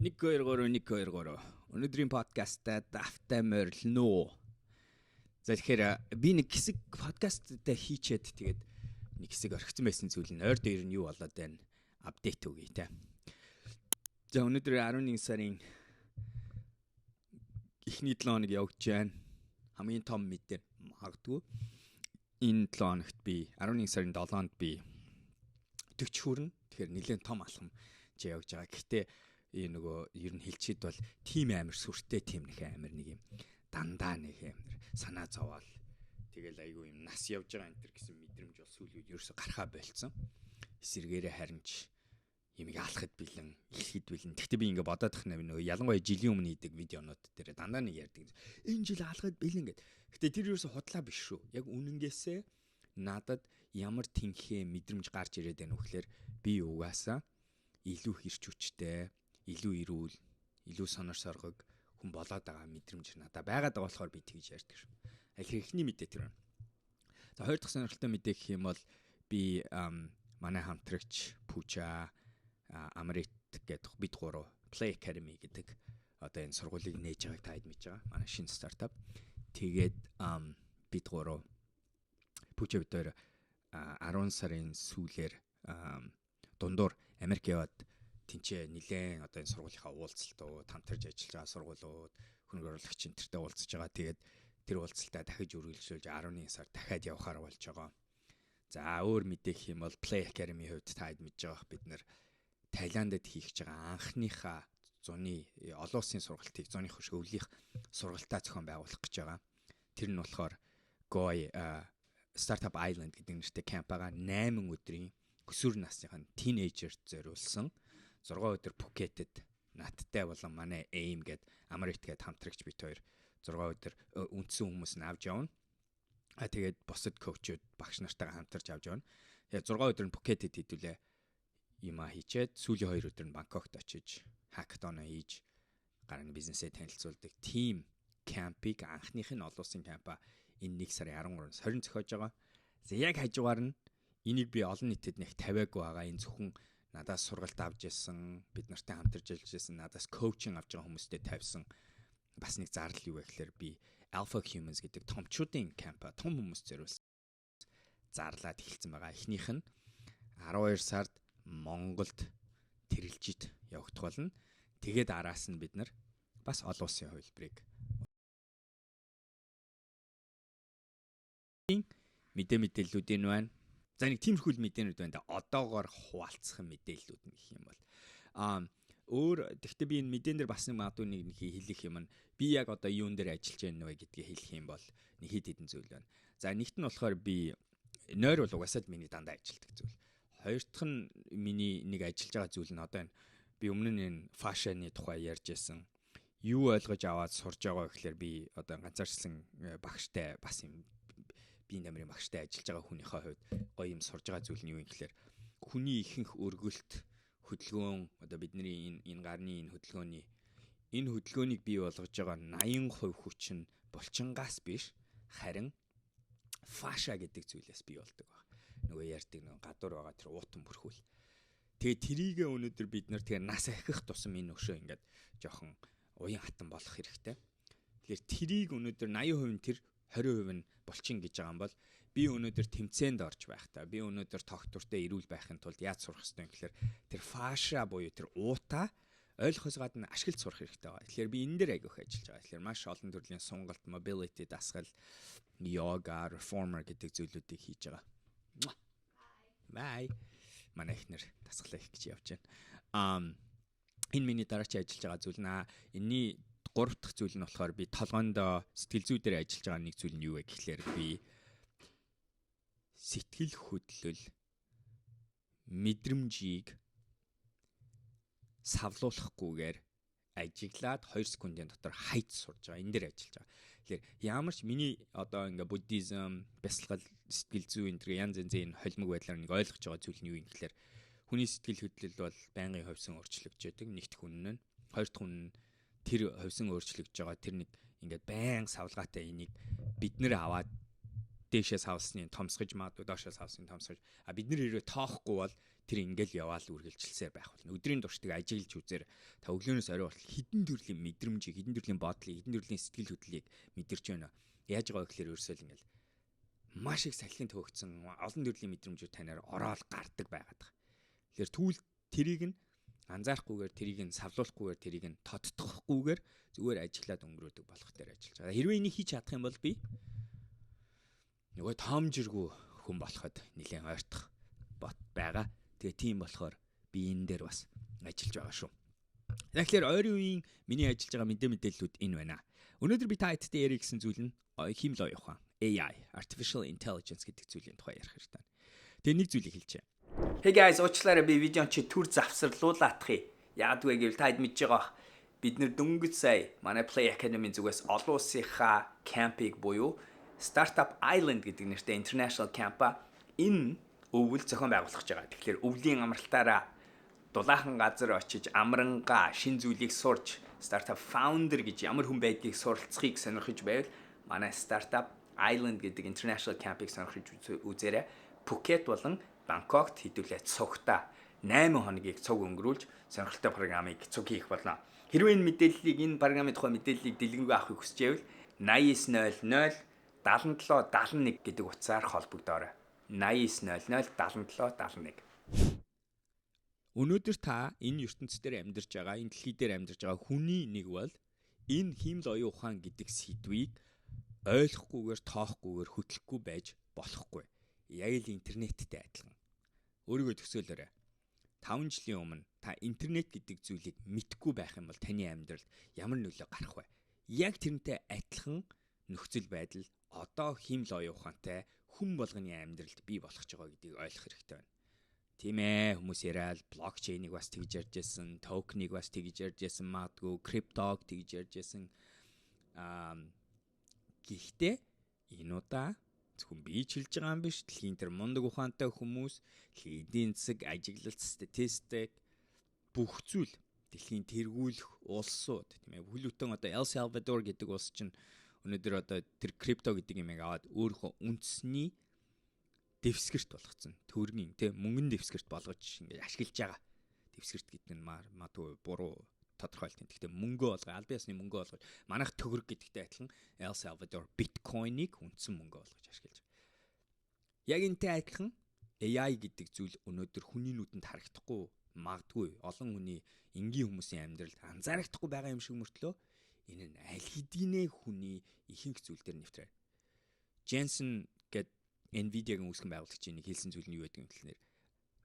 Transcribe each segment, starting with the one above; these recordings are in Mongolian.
1 2 3 1 2 3. Өнөөдрийн подкастта давтай морилно. За тэгэхээр би нэг хэсэг подкасттай хийчээд тэгээд нэг хэсэг орхисон байсан зүйл нь ойр дээр нь юу болоод байна? Апдейт өгье те. За өнөөдөр 11 сарын эхний 7 хоног явж байна. Хамгийн том мэдээ магадгүй энэ 7 хоногт би 11 сарын 7-нд би 40 хүрнэ. Тэгэхээр нэлээд том алхам ч явж байгаа. Гэхдээ энэ нөгөө ер нь хэлчихэд бол тим амир сүртэй тим нэг амир нэг юм дандаа нэг амир санаа зовоол тэгэл айгүй юм нас явж байгаа энэ төр гэсэн мэдрэмж бол сүүл үед ерөөсө гарахаа болцсон. Эсэргээрээ харин ч ямиг алхахад бэлэн эхлэхэд бэлэн. Гэхдээ би ингээ бодоод тах нөгөө ялангуяа жилийн өмнө хийдэг видеонууд дээр дандаа нэг ярьдаг. Энэ жил алхахад бэлэн гэд. Гэхдээ тэр ерөөсө худлаа биш шүү. Яг үнэнгээсээ надад ямар тэнхээ мэдрэмж гарч ирээд байна вэ гэхээр би угаасаа илүү хэрч хүчтэй, илүү эрүүл, илүү сонор соргог хүн болоод байгаа мэдрэмж надад байгаад байгаа болохоор би тэгж ярьдаг шүү. Эхний мэдээ тэр байна. За хоёр дахь сонирхолтой мэдээ гэх юм бол би манай хамтрагч Пуча Амрит гэдэг бид гурав Play Academy гэдэг одоо энэ сургуулийг нээж байгааг та хэд мэдж байгаа. Манай шинэ стартап. Тэгээд бид гурав Пуча бид хоёр 10 сарын сүүлээр дундуур Америк яваад тэнцээ нилээн одоо энэ сургуулийнхаа уулзалтууд хамтарч ажиллаж байгаа сургуулиуд хөнгө оруулагч энтертэй уулзж байгаа. Тэгээд тэр уулзалтаа дахиж үргэлжлүүлж 11 сар дахиад явахаар болж байгаа. За өөр мэдээх юм бол Play Academy хувьд та хэд мэдж байгаа бид нэр Таиландд хийх гэж байгаа анхныхаа зуны олон улсын сургалтыг зуны хөшөөлийнх сургалтаа зохион байгуулах гэж байгаа. Тэр нь болохоор Goy Startup Island гэдэг нэртэй камп байгаа 8 өдрийн өсвөр насныхаа тинейжерт зориулсан 6 өдөр Пукетэд надтай болон манай AIM гээд Амрит гээд хамтрагч бит хоёр 6 өдөр үндсэн хүмүүс нь авч явна. Тэгээд бусад коучуд багш нартайгаа хамтарч авч явна. Тэгээд 6 өдөр нь Пукетэд хэдүүлээ юма хийчээд сүүлийн 2 өдөр нь Бангкокт очиж хакатон хийж гарааны бизнесээ танилцуулдаг team кампыг анхных нь олон улсын кампа энэ 1 сарын 13-нд сорин зохиож байгаа. За яг хажуугаар нь энийг би олон нийтэд нэг тавиагүй байгаа. Энэ зөвхөн надаас сургалт авч ирсэн, бид нартай хамтарч ажиллаж ирсэн, надаас коучинг авч байгаа хүмүүстэй тавьсан бас нэг зардал юу вэ гэхээр би Alpha Humans гэдэг томчуудын кампа том хүмүүс зориулсан зарлаад эхэлсэн байгаа. Эхнийх нь 12 сард Монголд тэрэлжид явагдах болно. Тэгээд араас нь бид нар бас олон улсын хувилбарыг мэдээллүүдийн байна. За нэг тиймэрхүү мэдээнүүд байна. Одоогоор хуваалцах мэдээллүүд нь гэх юм бол тэгвэл би энэ мэдэн дээр бас нэг магадгүй нэг хэлэх юм нь би яг одоо юун дээр ажиллаж байна вэ гэдгийг хэлэх юм бол нэг хэд хэдэн зүйл байна. За нэгт нь болохоор би нойр бол угаасаа л миний дандаа ажилтдаг зүйл. Хоёр дахь нь миний нэг ажиллаж байгаа зүйл нь одоо энэ би өмнө нь энэ фашаны тухай ярьж байсан. Юу ойлгож аваад сурж байгаа гэхээр би одоо ганцаарчлан багштай бас юм би намрын багштай ажиллаж байгаа хүнийхээ хувьд гоё юм сурж байгаа зүйл нь юу юм гэхээр хүний ихэнх өргөлт хөдөлгөөн одоо бидний энэ гарны энэ хөдөлгөөнийг бий болгож байгаа 80% хүч нь булчингаас биш харин фаша гэдэг зүйлээс бий болдог баг. Нөгөө ярьдаг нөгөө гадуур байгаа тэр уутан бүрхүүл. Тэгээ трийгээ өнөөдөр бид нар тэгээ нас ахих тусам энэ өшөө ингээд жоохон уян хатан болох хэрэгтэй. Тэгэхээр трийг өнөөдөр 80% нь тэр 20% нь булчин гэж байгаа юм бол би өнөөдөр тэмцээнд орж байхдаа би өнөөдөр тогтвортой эрүүл байхын тулд яаж сурах ёстой юм гэхээр тэр фаша буюу тэр уута ойлгохоос гадна ашиглаж сурах хэрэгтэй байгаа. Тэгэхээр би энэ дээр агиох ажиллаж байгаа. Тэгэхээр маш олон төрлийн сонголт, mobility дасгал, yoga, reformer гэдэг зүйлүүдийг хийж байгаа. Bye. Манай ихнэр дасгалаа их гэж явж байна. Энэ миний дараагийн ажиллаж байгаа зүйл наа. Энийний 3 дахь зүйл нь болохоор би толгоондоо сэтгэл зүй дээр ажиллаж байгаа нэг зүйл нь юу вэ гэхлээр би сэтгэл хөдлөл мэдрэмжийг савлуулахгүйгээр ажиглаад 2 секундын дотор хайж сурж байгаа. Энэ дээр ажиллаж байгаа. Тэгэхээр ямар ч миний одоо ингээ буддизм, бясалгал, сэтгэл зүй энэ янз янзын холимог байдлаар нэг ойлгож байгаа зүйл нь юу юм гэхлээр хүний сэтгэл хөдлөл бол байнгын ховсон өөрчлөгдөж байдаг. Нэгт хүн нь, хоёр дахь хүн нь тэр ховсон өөрчлөгдөж байгаа тэр нэг ингээд байн савлгаатай энийг бид нэр аваад дээшээ савсны томсгож магадгүй доошоо савсны томсгож бид нэр хэрэг тоохгүй бол тэр ингээл яваал үргэлжилсээр байх болно. Өдрийн туршдыг ажиглаж үзээр та өглөөнөөс орой болтол хэдэн төрлийн мэдрэмжийг, хэдэн төрлийн бодлыг, хэдэн төрлийн сэтгэл хөдлөлийг мэдэрч байна. Яаж байгаа вэ гэхээр ерөөсөө л ингээл маш их салхин төөгцсөн олон төрлийн мэдрэмжүүд танаар ороод гардаг байгаад байгаа. Тэгэхээр түүл тэрийг нь анзаарахгүйгээр, тэрийг нь савлуулахгүйгээр, тэрийг нь тодтохгүйгээр зүгээр ажиглаад өнгөрөөдөг болох дээр ажиллаж байгаа. Хэрвээ энийг хийж чадах юм бол би нөгөө тоомжиргүй хүн болоход нэлээд ойртох бот байгаа. Тэгээ тийм болохоор би энэ дээр бас ажиллаж байгаа шүү. Тэгэхээр ойрын үеийн миний ажиллаж байгаа мэдээллүүд энэ байна. Өнөөдөр би та хэдтэй ярих гэсэн зүйл нь химлой ухаан, AI, Artificial Intelligence гэдэг зүйлийн тухай ярих хэрэгтэй. Тэгээ нэг зүйлийг хэлчихье. Hey guys, уучлаарай би видеон чи түр завсарлуулаадах юм. Яагад вэ гэвэл та хэд мэдж байгаа бид нэр дөнгөж сая манай Play Academy зүгээс олон улсынхаа кампыг буюу Startup Island гэдэг нэртэй international camp-а энэ өвөл зохион байгуулах гэж байгаа. Тэгэхээр өвлийн амралтаараа дулаахан газар очиж амрангаа шин зүйлийг сурч startup founder гэж ямар хүн байдгийг суралцахыг сонирхож байвал манай Startup Island гэдэг international camp-ыг сонирхож үзээрэй. Phuket болон Бангкокт хэдүүлээ цугтаа 8 хоногийг цуг өнгөрүүлж сонирхолтой програмыг цуг хийх болно. Хэрвээ энэ мэдээллийг, энэ програмын тухай мэдээллийг дэлгэрэнгүй авахыг хүсэж байвал 8900 7771 гэдэг утсаар холбогдоорой. 8900 7771. Өнөөдөр та энэ ертөнцийн дээр амьдарч байгаа, энэ дэлхий дээр амьдарч байгаа хүний нэг бол энэ хиймэл оюун ухаан гэдэг сэдвийг ойлгохгүйгээр, тоохгүйгээр хөтлөхгүй байж болохгүй. Яг л интернеттэй адилхан. Өөрийгөө төсөөлөөрэй. 5 жилийн өмнө та интернет гэдэг зүйлийг мэдгүй байх юм бол таны амьдралд ямар нөлөө гарах вэ? Яг тэрнтэй адилхан нөхцөл байдал одоо хиймэл оюун ухаантай хүн болгоны амьдралд бий болох ч байгаа гэдгийг ойлгох хэрэгтэй байна. Тийм ээ, хүмүүс яриад блокчейнийг бас тэгж ярьж байсан, токеныг бас тэгж ярьж байсан, магадгүй криптог тэгж ярьж байсан. Гэхдээ энэ удаа зөвхөн би хэлж байгаа юм биш. Дэлхийн тэр мундаг ухаантай хүмүүс, дэлхийн эдийн засаг, ажиглалт, статистик бүх зүйл дэлхийн тэргүүлэх улсууд тийм ээ. Бүхэл бүтэн одоо El Salvador гэдэг улс чинь өнөөдөр одоо тэр крипто гэдэг юмыг аваад өөрийнхөө үндэсний дэвсгэрт болгоцсон. Төгрөгийн тийм мөнгөн дэвсгэрт болгож ингээд ашиглаж байгаа. Дэвсгэрт гэдэг нь магадгүй буруу тодорхойлт юм. Гэхдээ мөнгө болгоо, аль биесны мөнгө болгож манайх төгрөг гэдэгтэй адилхан El Salvador биткойныг үндсэн мөнгө болгож ашиглаж байгаа. Яг энэтэй адилхан AI гэдэг зүйл өнөөдөр хүний нүдэнд харагдахгүй, магадгүй олон хүний энгийн хүмүүсийн амьдралд анзаарагдахгүй байгаа юм шиг мөртлөө энэ нь аль хэдийнэ хүний ихэнх зүйл дээр нэвтрээ. Jensen гэдэг Nvidia-гийн үүсгэн байгуулагчийн нэг хэлсэн зүйл нь юу гэдэг юм гэхээр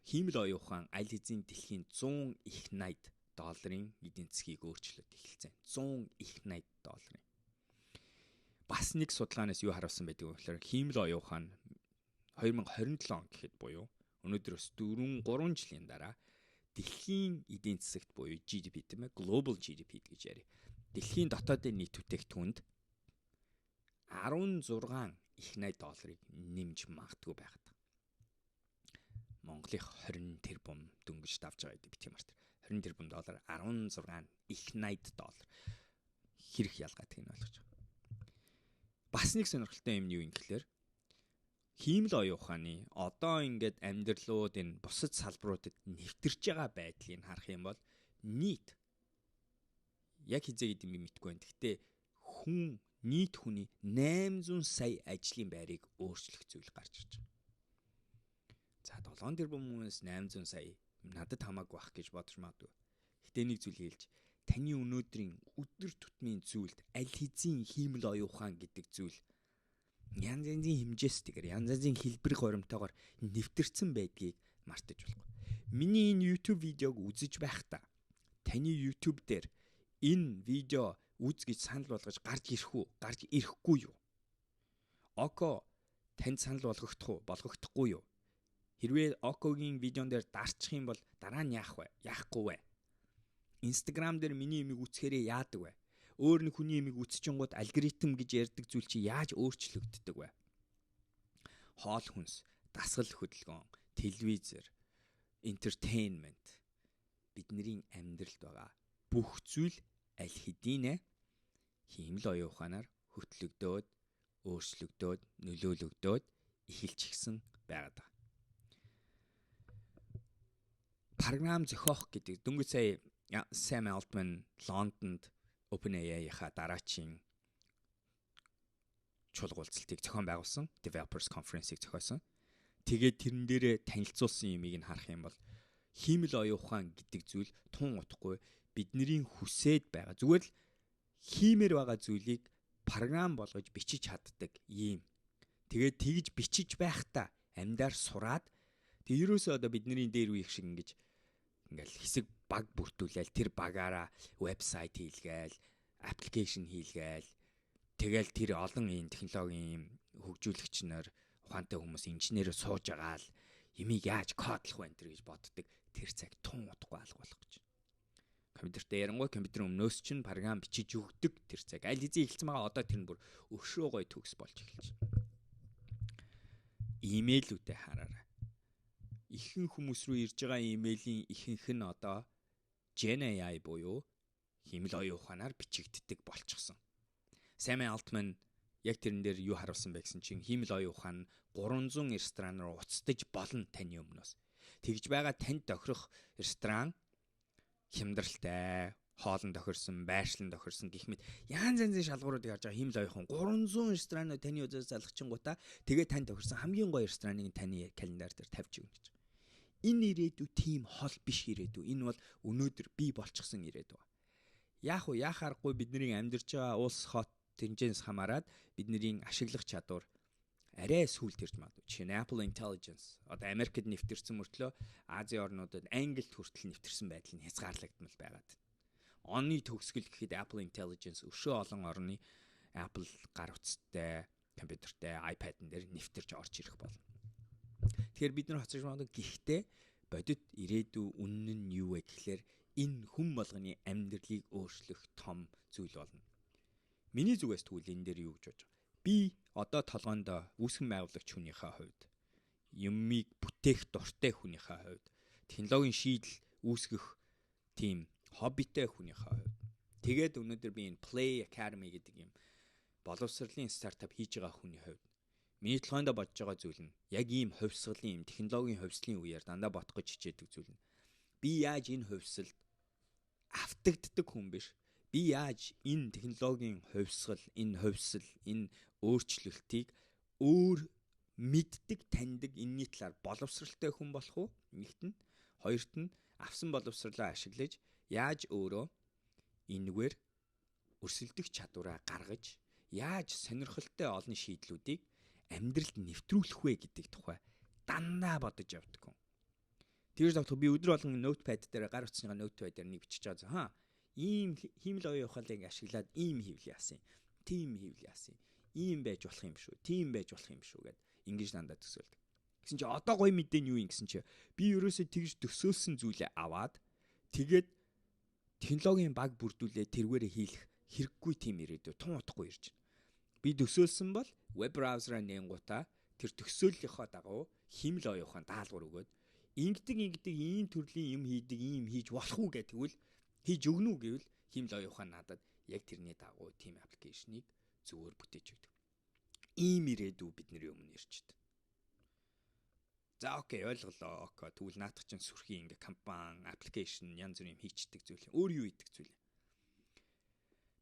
хиймэл оюун ухаан аль хэзээ дэлхийн 100 их $80 эдийн засгийг өөрчлөлт эхэлсэн. 100 их $80. Бас нэг судалгаанаас юу харуулсан байдаг вэ гэхээр хиймэл оюун ухаан 2027 он гэхэд буюу өнөөдрөөс 3 жилийн дараа дэлхийн эдийн засагт буюу GDP тийм ээ, Global GDP гэж яриа. Дэлхийн дотоодын нийт бүтээгдэхүүнд 16 их $80 нэмж магадгүй байгаад. Монголын 20 тэрбум дөнгөж давж байгаа гэдэг би тийм арт. 20 тэрбум доллар 16 их $80 хэрэг ялгаадаг нь ойлгож байгаа. Бас нэг сонирхолтой юм юу юм гэхээр хиймэл оюун ухааны одоо ингээд амьдралууд энэ бусад салбаруудад нэвтэрч байгаа байдлыг харах юм бол нийт яг хизээ гэдэг юм мэдгүй байна. Гэхдээ нийт хүний 800 сая ажлын байрыг өөрчлөх зүйл гарч ирж байгаа. За 7 тэрбум хүмүүс 800 сая надад хамаагүй байх гэж бодож магадгүй. Гэтэ нэг зүйл хэлж, таны өнөөдрийн өдөр тутмын зүйлд аль хэзээ хиймэл оюун ухаан гэдэг зүйл янз янзын хэмжээстэйгээр, янз янзын хэлбэр горимтойгоор нэвтэрсэн байдгийг мартаж болохгүй. Миний энэ YouTube видеог үзэж байхдаа таны YouTube дээр энэ видео үз гэж санал болгож гарч ирэх үү, гарч ирэхгүй юу? Око танд санал болгохдохгүй юу? Хэрвээ Окогийн видеон дээр дарчих юм бол дараа нь яах вэ? Яахгүй вэ? Instagram дээр миний имийг үзэхээрээ яадаг вэ? Өөр нэг хүний имийг үзчихэнгууд алгоритм гэж ярьдаг зүйл чи яаж өөрчлөгддөг вэ? Хоол хүнс, дасгал хөдөлгөөн, телевизэр, entertainment бидний амьдралд байгаа бүх зүйл аль хэдийнэ хиймэл оюун ухаанаар хөтлөгдөөд, өөрчлөгдөөд, нөлөөлөгдөөд эхэлчихсэн байгаад байна. програм зохиох гэдэг дөнгөж сая Sam Altman Лондонд OpenAI-ийнхаа дараачийн чуулга уулзалтыг зохион байгуулсан, Developers Conference-ыг зохиосон. Тэгээд тэрэн дээрээ танилцуулсан юмыг нь харах юм бол хиймэл оюун ухаан гэдэг зүйл тун утгагүй бидний хүсээд байгаа. Зүгээр л хиймээр байгаа зүйлийг програм болгож бичиж чаддаг юм. Тэгээд тэгж бичиж байхдаа амьдаар сураад тэг ерөөсөө одоо бидний дээр үеих шиг ингээл хэсэг баг бүртгүүлээл тэр багаараа вебсайт хийлгээл, аппликейшн хийлгээл тэгэл тэр олон ийм технологийн хөгжүүлэгч нар ухаантай хүмүүс инженерээр сууж байгаа л ямиг яаж кодлох вэ энэ гэж боддог. Тэр цаг тун утгагүй алга болох гэж. Компьютертэй ярангуй компьютерийн өмнөөс чинь програм бичиж өгдөг тэр цаг. Аль хэзээ эхэлсэн байгаа одоо тэр нь бүр өшөө гой төгс болж эхэлж байна. Имэйлүүдээ хараарай. Ихэнх хүмүүс рүү ирж байгаа имэйлийн ихэнх нь одоо Gen AI буюу хиймэл оюун ухаанаар бичигддэг болчихсон. Sam Altman яг тэрэн дээр юу харуулсан бэ гэсэн чинь хиймэл оюун ухаан 300 ресторанаар уцтаж болно таны өмнөөс. Тэгж байгаа танд тохирох ресторан хямдралтай, хоолн тохирсон, байршлан тохирсон гэх мэт янз янзын шалгууруудыг харж байгаа хиймэл оюун ухаан 300 рестораныг таны үзээс залгachингуудаа тэгээд танд тохирсон хамгийн гоё рестораныг таны календар дээр тавьж өгнө гэж. Энэ ирээдүй тийм хол биш ирээдүй. Энэ бол өнөөдөр бий болчихсон ирээдүй. Яг уу яхаарахгүй бидний амьдарч байгаа улс хот тэнцэнс хамаарад бидний ашиглах чадвар арай сүүлд ирж магадгүй. Жишээ нь Apple Intelligence одоо Америкт нэвтэрсэн мөртлөө Азийн орнуудад Англид хүртэл нэвтэрсэн байдал нь хязгаарлагдмал байгаад. Оны төгсгөл гэхэд Apple Intelligence өшөө олон орны Apple гар утастай, компьютертэй, iPad-н дээр нэвтэрч орж ирэх болно. Тэгэхээр бид нар хоцрож магадгүй гэхдээ бодит ирээдүй үнэн нь юу вэ гэхлээр энэ хүн болгоны амьдралыг өөрчлөх том зүйл болно. Миний зүгээс тэгвэл энэ дээр юу гэж бодож байгаа? Би одоо толгоонд үүсгэн байгуулагч хүнийхээ хувьд, юмыг бүтээх дуртай хүнийхээ хувьд, технологийн шийдэл үүсгэх тийм хоббитэй хүнийхээ хувьд. Тэгээд өнөөдөр би энэ Play Academy гэдэг юм боловсролын стартап хийж байгаа хүний хувьд миний толгойд бодож байгаа зүйл нь яг ийм хувьсгалын, технологийн хувьслын үеэр дандаа ботох гэж хичээдэг зүйл нь. Би яаж энэ хувьсалд автагддаг хүн биш. Би яаж энэ технологийн хувьсгал, энэ хувьсал, энэ өөрчлөлтийг өөр мэддэг, таньдаг энэний талаар боловсралтай хүн болох уу? Нэгт нь, хоёрт нь авсан боловсролоо ашиглаж яаж өөрөө энэгээр өрсөлдөх чадвараа гаргаж, яаж сонирхолтой олон шийдлүүдийг амьдралд нэвтрүүлэх вэ гэдэг тухай дандаа бодож явдаг хүн. Тэгж давтах би өдөр болгон ноутпад дээр гар утасныхаа ноутпад дээр нэг бичиж байгаа. Ийм хиймэл оюун ухааныг ашиглаад ийм хийвэл яасан. Тийм хийвэл яасан. Ийм байж болох юм шүү. Тийм байж болох юм шүү гэд ингэж дандаа төсөөлдөг. Гэсэн чи одоо гоё мэдээ нь юу юм гэсэн чи би ерөөсөө тэгж төсөөлсөн зүйлээ аваад тэгээд технологийн баг бүрдүүлээ тэргээрээ хийх хэрэггүй тийм ирээдүй тун утгагүй ирж байна. Би төсөөлсөн бол веб браузераа нээнгуудаа тэр төсөөллийнхоо дагуу хиймэл оюун ухаан даалгавар өгөөд ингэдэг ийм төрлийн юм хийдэг ийм хийж болох уу гэх тэгвэл хийж өгнө үү гэвэл хиймэл оюун ухаан надад яг тэрний дагуу тийм аппликейшнийг зөвөр бүтээж өгдөг. Ийм ирээдүй бидний өмнө ирж байна. За окей ойлголоо. Окей тэгвэл наадах чинь сүрхий ингээ компани, аппликейшн янз бүрийн хийчдэг зүйл. Өөр юу хийдэг зүйл.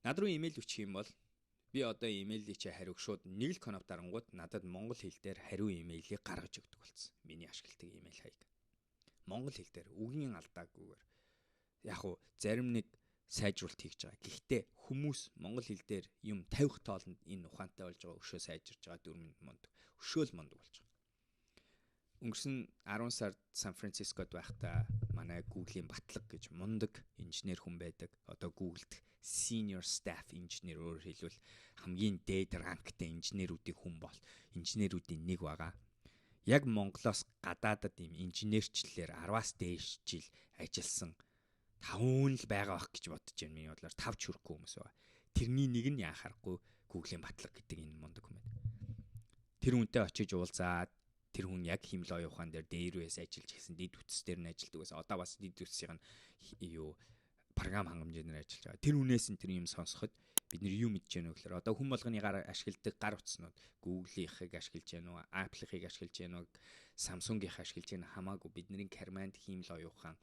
Над руу имэйл өччих юм бол би одоо имэйлийг чи хариуг шууд нэг л конов дарангууд надад монгол хэл дээр хариу имэйлийг гаргаж өгдөг болсон. Миний ашигладаг имэйл хаяг. Монгол хэл дээр үгийн алдаагүйгээр яг уу зарим нэг сайжруулалт хийж байгаа. Гэхдээ хүмүүс монгол хэл дээр юм тавих тоолонд энэ ухаантай болж байгаа өшөө сайжирж байгаа 4 мундаг. Өшөөл мундаг болж байгаа. Өнгөрсөн 10 сард Сан Францискод байхдаа манай Google-ийн батлаг гэж мундаг инженер хүн байдаг. Одоо Google-д senior staff engineer өөрөөр хэлбэл хамгийн дээд ранктай инженерүүдийн хүн бол инженерүүдийн нэг байгаа. Яг Монголоос гадаадад ийм инженерчлэлээр 10-аас дээш жил ажилласан 5 л байгаа байх гэж бодож байна. Миний бодлоор 5 ч хүрэхгүй хүмүүс байгаа. Тэрний нэг нь яхахгүй Google-ийн батлаг гэдэг энэ мундаг хүн байна. Тэр хүнтэй очиж уулзаад тэр хүн яг хиймэл оюун ухаан дээр үес ажиллаж гисэн дид үтс дээр нь ажилладаг байсан. Одоо бас дид үтсийн юу програм хангамжаар ажиллаж байгаа. Тэр үнээс нь тэр юм сонсоход бид нэр юу мэдэж гэнэ вэ гэхээр одоо хүн болгоны гар ашигладаг гар утаснууд Google-ийнхыг ашиглаж гэнэ үү, Apple-ийг ашиглаж гэнэ үү, Samsung-ийн ашиглаж байгаа хамаагүй бидний карманд хиймэл оюухан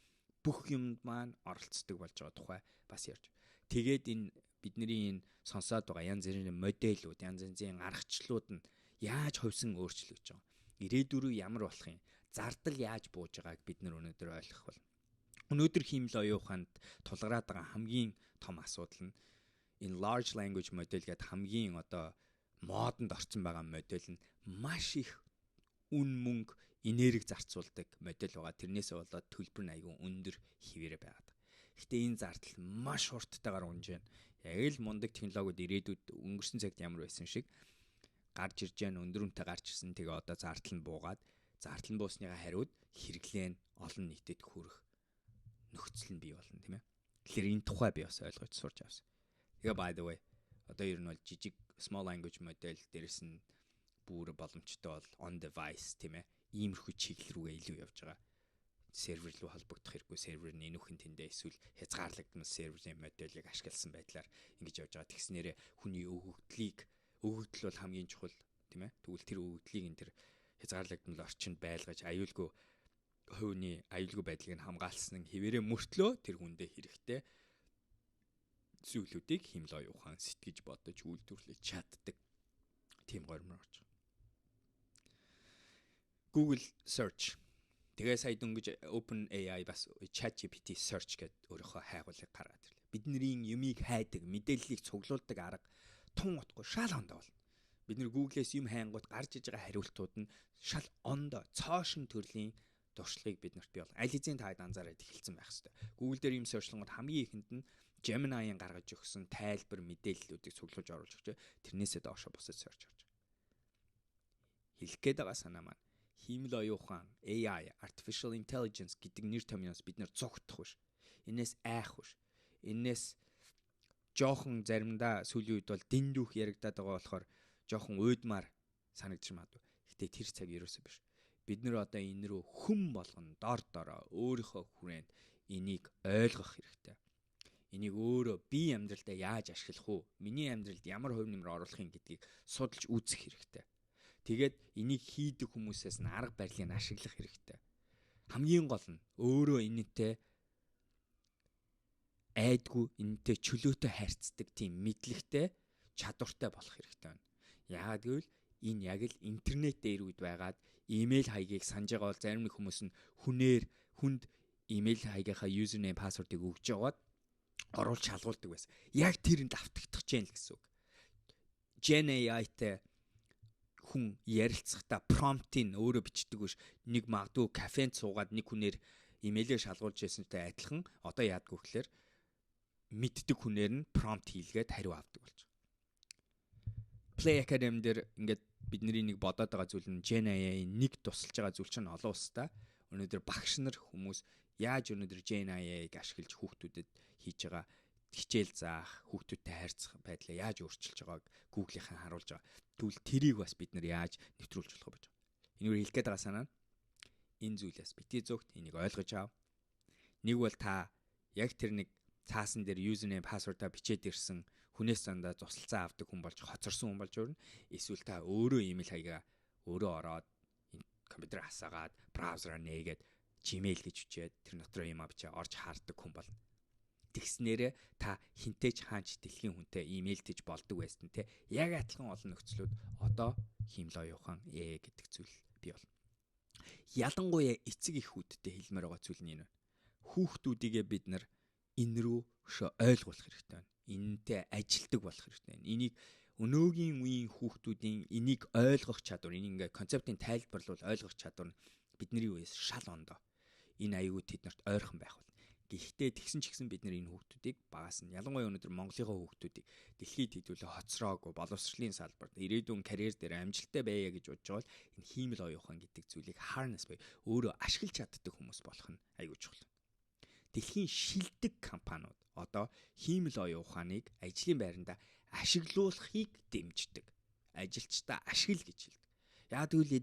бүх юмд маань оролцдог болж байгаа тухай бас ярьж. Тэгээд энэ бидний энэ сонсоод байгаа янз бүрийн модельүүд, янз бүрийн аргачлалууд нь яаж хувьсан өөрчлөгдөж байгаа. Ирээдүрөө ямар болох юм? Зардал яаж бууж байгааг бид нар өнөөдөр ойлгох бол. Өнөөдөр хиймэл оюуханд тулгараад байгаа хамгийн том асуудал нь энэ large language model гэдэг хамгийн одоо модонд орсон байгаа модель нь маш их үн мөнгө энерги зарцуулдаг модель байгаа. Тэрнээсээ болоод төлбөр нь аягүй өндөр хэвээрээ байгаад. Гэхдээ энэ зардал маш хурдтайгаар унж байна. Яг л мундаг технологиуд ирээдүйд өнгөрсөн цагт ямар байсан шиг гарч ирж байна, өндөр үнэтэй гарч ирсэн. Тэгээ одоо зардал нь буугаад, зардал нь буусныхаа хариуд хэрэглээ нь олон нийтэд хүрэх нөхцөл нь бий болно, тийм ээ. Тэгэхээр энэ тухай би бас ойлгож сурч авсан. Тэгээ by the way, одоо ер нь бол жижиг small language model дээрээс нь бүр боломжтой бол on device, тийм ээ. Иймэрхүү чиглэл рүүгээ илүү явж байгаа. Сервер рүү холбогдох хэрэггүй, сервер нь энүүхэн тэндээ эсвэл хязгаарлагдмал серверийн моделийг ашигласан байдлаар ингэж явж байгаа. Тэгснээрээ хүний өгөгдөл бол хамгийн чухал, тийм ээ. Тэгвэл тэр өгөгдлийг энэ тэр хязгаарлагдмал орчинд байлгаж аюулгүй хувийн аюулгүй байдлыг хамгаалсан хэвээрээ мөртлөө тэр хүндээ хэрэгтэй зүйлүүдийг хиймэл оюухан сэтгэж бодож үйлдвэрлэж чаддаг тийм гормор орж байгаа. Google search. Тэгээ сая дөнгөж OpenAI бас ChatGPT search гэдэг өөрийнхөө хайгуулыг гаргаад ирлээ. Бидний юмыг хайдаг, мэдээллийг цуглуулдаг арга тун утгагүй шал ондоо болно. Бид нэр Google-ээс юм хайнгууд гарч иж байгаа хариултууд нь шал ондоо цоошин төрлийн туршлагыг биднэрт бий бол. Аль хэзээ таад анзаараад эхэлсэн байх хэрэгтэй. Google дээр юм search-лангууд хамгийн ихэнд нь Gemini-ийн гаргаж өгсөн тайлбар мэдээллүүдийг цуглуулж оруулж өгч тэрнээсээ доошо бусад search орж. Хэлэх гээд байгаа санаа маань хиймэл оюухан AI, artificial intelligence гэдэг нэр томьёоос бид нэр цогтох биш. Энээс айх биш. Энээс жоохон заримдаа сүүлийн үед бол дэндүүх яригадаад байгаа болохоор жоохон уйдмаар санагдчих магадгүй. Гэтэ тэр цаг ерөөсөө биш. Бид нэр одоо энэ рүү хүм болгоно дор дороо өөрийнхөө хүрээнд энийг ойлгох хэрэгтэй. Энийг өөрөө би амьдралдаа яаж ашиглах уу? Миний амьдралд ямар хувь нэмэр оруулах юм гэдгийг судалж үзэх хэрэгтэй. Тэгээд энийг хийдэг хүмүүсээс нь арга барилыг ашиглах хэрэгтэй. Хамгийн гол нь өөрөө энэтэй айдгүй, энэтэй чөлөөтэй харьцдаг тийм мэдлэгтэй чадвартай болох хэрэгтэй байна. Яагаад гэвэл энэ яг л интернет дээр үед байгаад имэйл хаягийг санаж байгаа бол зарим нэг хүмүүс нь хүнд имэйл хаягийнхаа username password-ыг өгж яваад оруулж шалгуулдаг байсан. Яг тэрэнд автагдах гэж л гэсэн үг. Gen AI-тэй хүн ярилцахдаа промптыг өөрөө бичдэг биш. Нэг магадгүй кафенд суугаад нэг хүнээр имэйлээ шалгуулж ясантай адилхан одоо яадгүй гэхээр мэддэг хүнээр нь промпт хийлгээд хариу авдаг болж байгаа. Play Academy дээр ингээд бидний нэг бодоод байгаа зүйл нь Gen AI нэг тусалж байгаа зүйл чинь олон улстай. Өнөөдөр багш нар хүмүүс яаж өнөөдөр Gen AI-г ашиглаж хүүхдүүдэд хийж байгаа хичээл заах, хүүхдүүдтэй харьцах байдлаа яаж өөрчилж байгааг Google-ийнхэн харуулж байгаа. Тэгвэл тэрийг бас бид нар яаж нэвтрүүлж болох вэ гэж байна. Энийг хэлэх гээд байгаа санаа нь энэ зүйлээс бити зөвхт энийг ойлгож аав. Нэг бол та яг тэр нэг цаасан дээр username password-а бичээд ирсэн хүнээс зандаа тусалцаа авдаг хүн болж хоцорсон хүн болж өрнө. Эсвэл та өөрөө имэйл хаягаа өөрөө ороод компьютер хасаагаад браузераар нээгээд Gmail гэж бичээд тэр дотроо юм авчаа орж хаардаг хүн бол тэгснээрээ та хинтээч хаач дэлхийн хүнтэй имэйлтэж болдог байсан те. Яг адилхан олон нөхцлүүд одоо хиймэл оюухан гэдэг зүйл бий болно. Ялангуяа эцэг эхүүдтэй хэлмээр байгаа зүйл нь энэ байна. Хүүхдүүдийгээ бид нар энэ рүү ойлгуулах хэрэгтэй байна. Энэнтэй ажилдаг болох хэрэгтэй байна. Энийг өнөөгийн үеийн хүүхдүүдийн энийг ойлгох чадвар, энийг ингээ концептын тайлбарлуул ойлгох чадвар нь бидний үеэс шал ондоо. Энэ аюу тэднэрт ойрхон байх бол. Гэхдээ тэгсэн ч гэсэн бид нар энэ хүүхдүүдийг багаас нь ялангуяа өнөөдөр Монголынхаа хүүхдүүдийг дэлхийд хэдүүлээ хоцроогүй боловсролын салбарт ирээдүйн карьер дээр амжилттай байя гэж бодож байгаа бол энэ хиймэл оюухан гэдэг зүйлийг harness буюу өөрөө ашиглаж чаддаг хүмүүс болох нь аюул чухал. Дэлхийн шилдэг компаниуд одоо хиймэл оюуханыг ажлын байранда ашиглуулахыг дэмждэг. Ажилчдаа ашигла гэж хэлдэг. Яг тэгвэл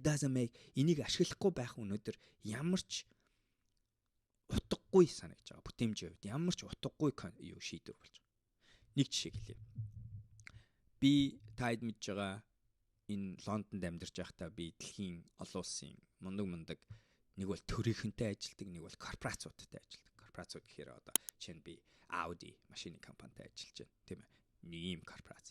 энийг ашиглахгүй байх өнөөдөр ямар ч утгагүй санагдаж байгаа. Бүтэмжийн хувьд ямар ч утгагүй шийдвэр болж байгаа. Нэг жишээ хэлье. Би таад мэдж байгаа энэ Лондонд амьдарч байхдаа би дэлхийн олон улсын мундаг нэг бол төрийнхөнтэй ажилдаг, нэг бол корпорациудтай ажилдаг. Корпорациуд гэхээр одоо чинь би Audi машины компанитай ажиллаж байна, тийм ээ. Нэг ийм корпорац.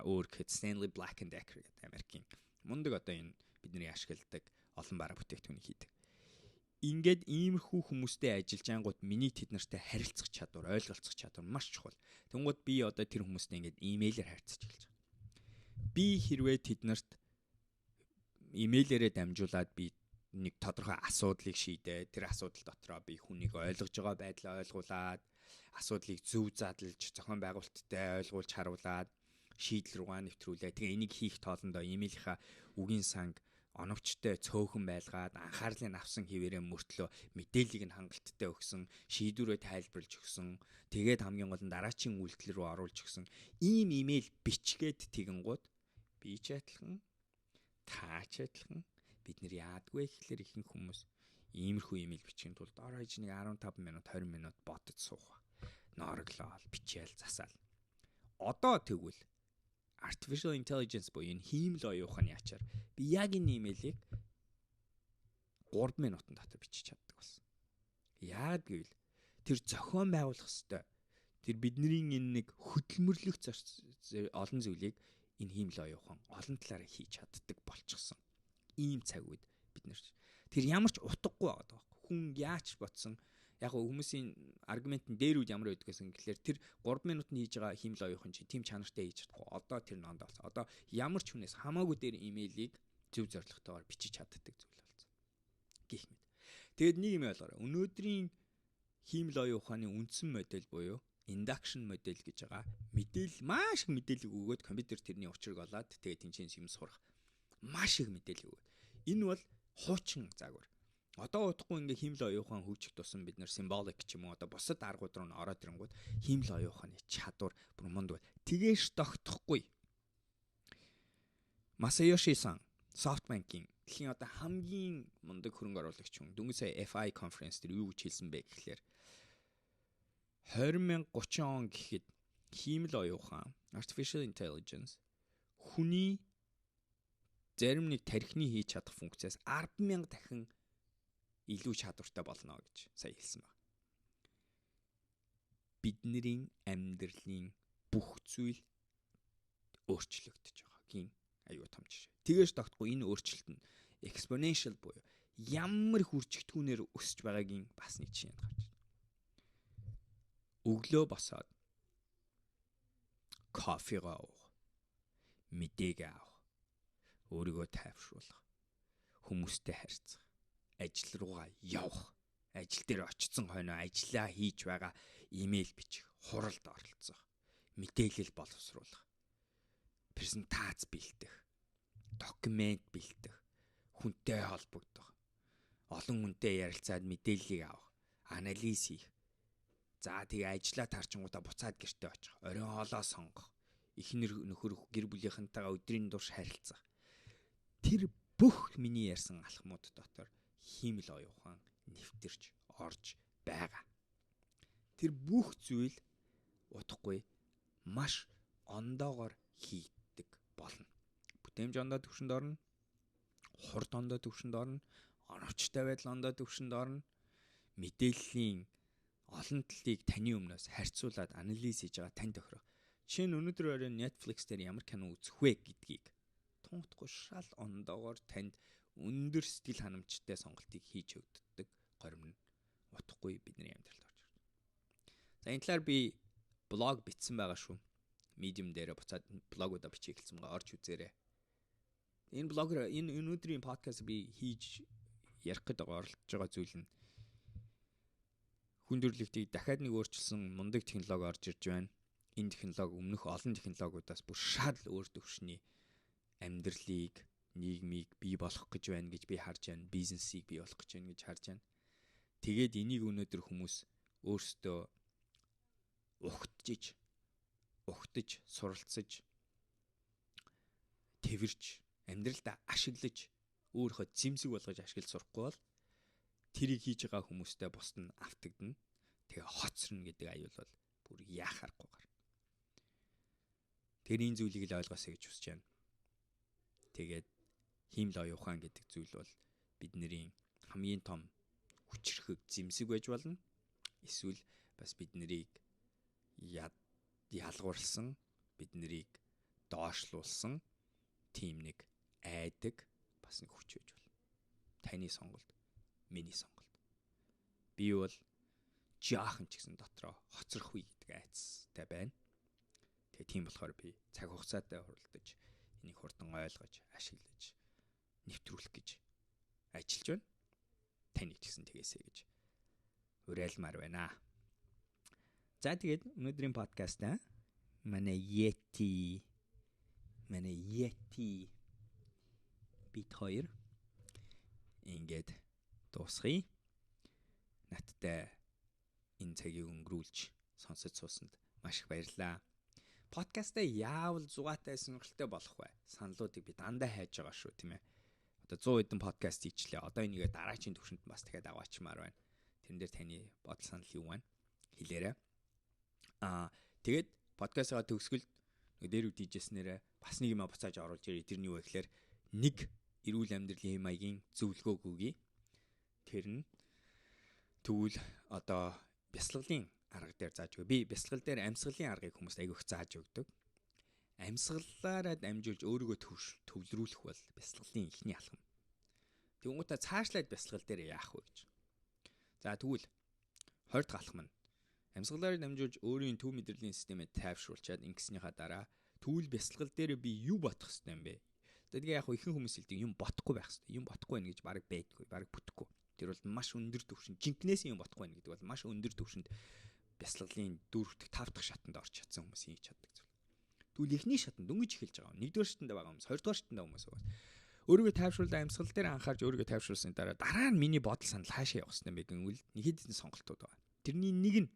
Өөр гэхэд Stanley Black & Decker гэдэг Америкийн мундаг одоо энэ бидний ашигладаг олон бараа бүтээгдэхүүнийг хийдэг. Ингээд иймэрхүү хүмүүстэй ажиллаж ангууд миний тэд нартай харилцах чадвар, ойлголцох чадвар маш чухал. Тэнгууд би одоо тэр хүмүүстэй ингээд имэйлээр харьцаж эхэлж байгаа. Би хэрвээ тэд нарт имэйлээрээ дамжуулаад би нэг тодорхой асуудлыг шийдээ, тэр асуудал дотроо би хүнийг ойлгож байгаа байдлаа ойлгуулад, асуудлыг зөв задлж, зохион байгуулалттай ойлгуулж харуулад, шийдэл руугаа нэвтрүүлээ. Тэгээ энийг хийх тоолондоо имэйлийнхаа үгийн санг оновчтой цөөхөн байлгаад анхаарлыг авсан хിവэрээ мөртлөө мэдээллийг нь хангалттай өгсөн, шийдвэрээ тайлбарлаж өгсөн, тэгээд хамгийн гол нь дараачийн үйлдэл рүү оруулж өгсөн ийм имэйл бичгээд тэгэнгუთ би ч адилхан, та ч адилхан бид нэр яадгүй гэхэлэр ихэнх хүмүүс иймэрхүү имэйл бичих тулд оройж нэг 15 минут 20 минут бодож суух. Ноороглол бичээл засаал. Одоо тэгвэл artificial intelligence буюу энэ хиймэл оюуханы ачаар би яг энэ имэйлийг 3 минутын дотор бичиж чаддаг болсон. Яагаад гэвэл тэр зохион байгуулах ёстой. Тэр бидний энэ нэг хөдөлмөрлөх олон зүйлийг энэ хиймэл оюухан олон талаараа хийж чаддаг болчихсон. Ийм цаг үед бид нэр тэр ямар ч утгагүй байгаа даа. Хүн яач ботсон. Яг хүмүүсийн аргументын дээр үед ямар байдаг гэсэн гэхэлэр тэр 3 минутанд хийж байгаа хиймэл оюухан чинь тийм чанартай хийж чадахгүй. Одоо тэр нонд болсон. Одоо ямар ч хүнээс хамаагүй дээр имэйлийг зөв зорилготойгоор бичиж чаддаг зүйл болсон. Гэх мэт. Тэгэд нэг юм ойлгоорой. Өнөөдрийн хиймэл оюуханы үндсэн модель буюу induction модель гэж байгаа. Мэдээлэл маш их мэдээлэл өгөөд компьютер тэрний учрыг олоод тэгээд тэнцэнс юм сурах. Маш их мэдээлэл өгөөд. Энэ бол хуучин загвар. Одоо удахгүй ингээ хиймэл оюухан хөгжих тусам бид нэр символик ч юм уу одоо бусад аргууд руу ороод ирэнгүүт хиймэл оюуханы чадвар бүр мунд бай. Тэгээш тогтохгүй. Masayoshi Son SoftBank-ийн дэлхийн одоо хамгийн мундаг хөрөнгө оруулагч хүн дөнгөж сая FI conference дээр юу гэж хэлсэн бэ гэхлээр 2030 он гэхэд хиймэл оюухан artificial intelligence хүний зарим нэг тархины хийж чадах функциас 10,000 дахин илүү чадвартай болно гэж сая хэлсэн байна. Бидний амьдралын бүх зүйл өөрчлөгдөж байгаагийн аюу том жишээ. Тэгэж тогтгүй энэ өөрчлөлт нь exponential буюу ямар их үржигдэхүүнээр өсөж байгаагийн бас нэг жишээ гарч байна. Өглөө босоод кофегаа уух, мэдээг авах, өөрийгөө тайвшруулах, хүмүүстэй харьцах, ажил руугаа явах, ажил дээр очсон хойноо ажиллаа хийж байгаа имэйл бичих, хуралд оролцох, мэдээлэл боловсруулах, презентац бэлдэх, документ бэлдэх, хүнтэй холбогдох, олон хүнтэй ярилцаад мэдээллийг авах, анализ хийх. За тэгээ ажиллаа таарчингуудаа буцаад гэртээ очих, оройн хоолоо сонгох, эхнэр нөхөр гэр бүлийнхэнтэйгээ өдрийн турш харилцах. Тэр бүх миний ярьсан алхмууд дотор хиймэл оюухан нэвтэрч орж байгаа. Тэр бүх зүйл удахгүй маш ондоогоор хийгддэг болно. Бүтээмж ондоо төвшөнд орно, хурд ондоо төвшөнд орно, оновчтой байдал ондоо төвшөнд орно, мэдээллийн олон талыг таны өмнөөс харьцуулаад анализ хийж байгаа тань тохирох. Жишээ нь өнөөдөр орой Netflix дээр ямар кино үзэх вэ гэдгийг тунхтгүй шал ондоогоор танд өндөр сэтгэл ханамжтай сонголтыг хийж өгддөг горим нь утгагүй бидний амьдралд орж ирж байна. За энэ талаар би блог бичсэн байгаа шүү. Medium дээр буцаад блогуудаа бичих хэлсэн байгаа, орж үзээрэй. Энэ блогер энэ өнөөдрийн подкаст би хийж ярих гэдэг оролцож байгаа зүйл нь хүндрэлтийг дахиад нэг өөрчилсөн мундаг технологи орж ирж байна. Энэ технологи өмнөх олон технологиудаас бүр шал өөр төвшний амьдралыг, нийгмийг бий болох гэж байна гэж би харж байна. Бизнесийг бий болох гэж байна гэж харж байна. Тэгээд энийг өнөөдөр хүмүүс өөрсдөө ухтаж, суралцаж, тэрвэрч, амьдралдаа ашиглаж, өөрийнхөө зэмсэг болгож ашиглаж сурахгүй бол тэрийг хийж байгаа хүмүүстэй бусд нь автагдана. Тэгээ хоцорно гэдэг аюул бол бүр яахааргүй гарна. Тэр энэ зүйлийг л ойлгосоо гэж хүсэж байна. Тэгээд хиймэл оюун ухаан гэдэг зүйл бол бидний хамгийн том хүчрхэг зэмсэг байж болно. Эсвэл бас биднийг ялгуулсан, биднийг доошлуулсан тийм нэг айдаг бас нэг хүч байж болно. Таны сонголт, миний сонголт. Би бол жаахан ч гэсэн дотроо хоцрох үе гэдэг айцтай байна. Тэгээ тийм болохоор би цаг хугацаатай хуралдаж, энийг хурдан ойлгож, ашиглаж, нэвтрүүлэх гэж ажиллаж байна. Таныг ч гэсэн тэгээсэй гэж уриалмаар байна. За тэгээд өнөөдрийн подкастаа манай Yeti бит хоёр ингээд дуусгая. Надтай энэ цагийг өнгөрүүлж сонсож суусанд маш их баярлалаа. Подкастаа яавал зугаатай сонирхолтой болох вэ? Саналуудыг би дандаа хайж байгаа шүү, тийм ээ. Одоо 100 хэдэн подкаст хийчлээ. Одоо энийгээ дараагийн төвшөнд бас дахиад аваачмаар байна. Тэрэн дээр таны бодол санал юу вэ? Хэлээрэй. Тэгээд подкастаа төгсгөл дээр үдийжснээрээ бас нэг юм буцааж оруулж ирээ. Тэр нь юу вэ гэхээр нэг эрүүл амьдралын маягийн зөвлөгөөг өгье. Тэр нь тэгвэл одоо бясалгалын арга дээр зааж өгье. Би бясалгал дээр амьсгалын аргыг хүмүүст айгүйх зааж өгдөг. Амьсгалаараа дамжуулж өөрийгөө төвлөрүүлэх бол бясалгалын эхний алхам. Тэнгуутаа цаашлаад бясалгал дээр яах вэ гэж. За тэгвэл 20 дахь алхам нь амьсгалаараа дамжуулж өөрийн төв мэдрэлийн системээ тайвшруулчаад ингэснийхаа дараа тэгвэл бясалгал дээр би юу бодох ёстой юм бэ? Тэгээ яг ихэнх хүмүүс хэлдэг юм бодохгүй байх ёстой. Юм бодохгүй байх гэж бараг байдгүй, бараг бүтэхгүй. Тэр бол маш өндөр түвшинд жинкнээс юм бодохгүй байх гэдэг бол маш өндөр түвшинд бясалгалын 4-р 5-р шатанд орч чадсан хүмүүс хийж чаддаг зүйл. Тэгвэл эхний шатанд дөнгөж эхэлж байгаа. 1-р шатанд байгаа хүмүүс, 2-р шатанд байгаа хүмүүс. Өөрийгөө тайвшруулаад амьсгал дээр анхаарч өөрийгөө тайвшруулсан дараа нь миний бодол санал хаашаа явах ёстой юм бэ гэвэл нэг хэдэн сонголтууд байна. Тэрний нэг нь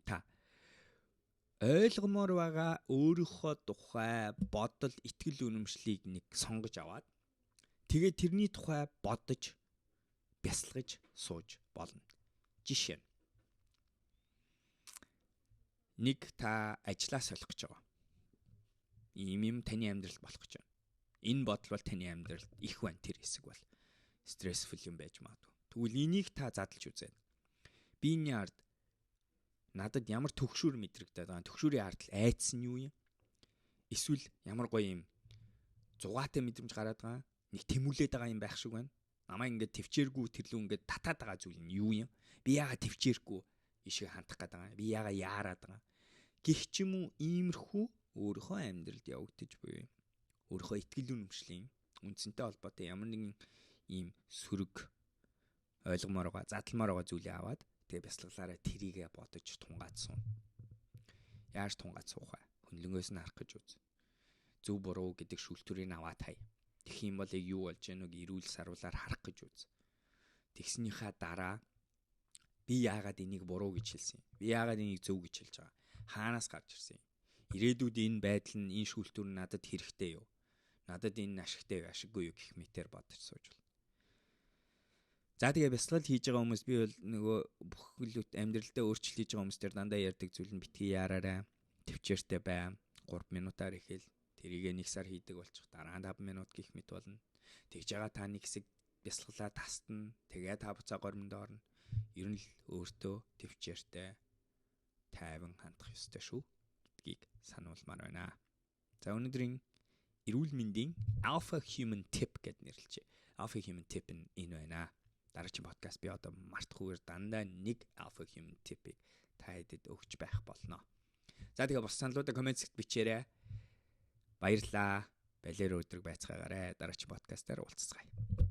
та ойлгомоор байгаа өөрийнхөө тухай бодол, итгэл үнэмшлийг нэг сонгож аваад тэгээд тэрний тухай бодож бясалгаж сууж болно. Жишээ нь нэг та ажлаа солих гэж байгаа. Ийм таны амьдралд болох гэж байна. Энэ бодол бол таны амьдралд их байна, тэр хэсэг бол стрессфул юм байж магадгүй. Тэгвэл энийг та задлж үзээд би энэ ард надад ямар төгшүүр мэдрэгдээд байгаа, төгшүүрийн ард айдсан юу юм? Эсвэл ямар гоё юм зугаатай мэдрэмж гараад байгаа, нэг тэмүүлээд байгаа юм байх шиг байна. Намаа ингээд төвчээргүй тэрлүү ингээд татаад байгаа зүйл нь юу юм? Би яагаад төвчээргүй ишиг хандах гээд байгаа? Би яагаад яарад байгаа? Гэх ч юм уу иймэрхүү өөрийнхөө амьдралд явагдаж буй өөрийнхөө итгэл үнэмшлийн үндсэнтэй холбоотой ямар нэгэн ийм сөрөг ойлгомоор байгаа, задлмаар байгаа зүйлээ аваад тэгээ бясалгалаараа тэрийгэ бодож тунгаад суuna. Яаж тунгаад суух вэ? Хөндлөнгөөс нь харах гэж үз. Зөв буруу гэдэг шүүлтүрийг аваад хай. Тэгэх юм бол юу болж яаныг эрүүл саруулаар харах гэж үз. Тэгснийхаа дараа би яагаад энийг буруу гэж хэлсэн юм? Би яагаад энийг зөв гэж хэлж байгаа? Хаанаас гарч ирсэн юм? Ирээдүйд энэ байдал нь энэ шүүлтүр нь надад хэрэгтэй юу? Надад энэ ашигтай юу, ашиггүй юу гэх мэтээр бодож сууж байна. За тэгээ бясалгал хийж байгаа хүмүүс би бол нөгөө бүх амьдралдаа өөрчлөлт хийж байгаа хүмүүстээр дандаа ярьдаг зүйл нь битгий яараарай. Төвчээртэй бай. 3 минутаар ихэл тэрийг 1 сар хийдэг болчих. Дараа нь 5 минут гих мэт болно. Тэгж байгаа та нэг хэсэг бясалгалаа тасна. Тэгээ та буцаа горимд орно. Ер нь л өөртөө төвчээртэй тайван хандах ёстой шүү гэдгийг сануулмаар байна. За өнөөдрийн эрүүл мэндийн Alpha Human Tip гэд нэрлэжээ. Alpha Human Tip нь энэ байна. Дараагийн подкаст би одоо мартахгүйгээр дандаа нэг Alpha Human Tip-ийг та хэдэд өгч байх болно. За тэгээ бос саналуудаа комент секцэд бичээрэй. Баярлалаа. Балер өдрөг байцгаагаарай. Дараагийн подкастаар уулзцгаая.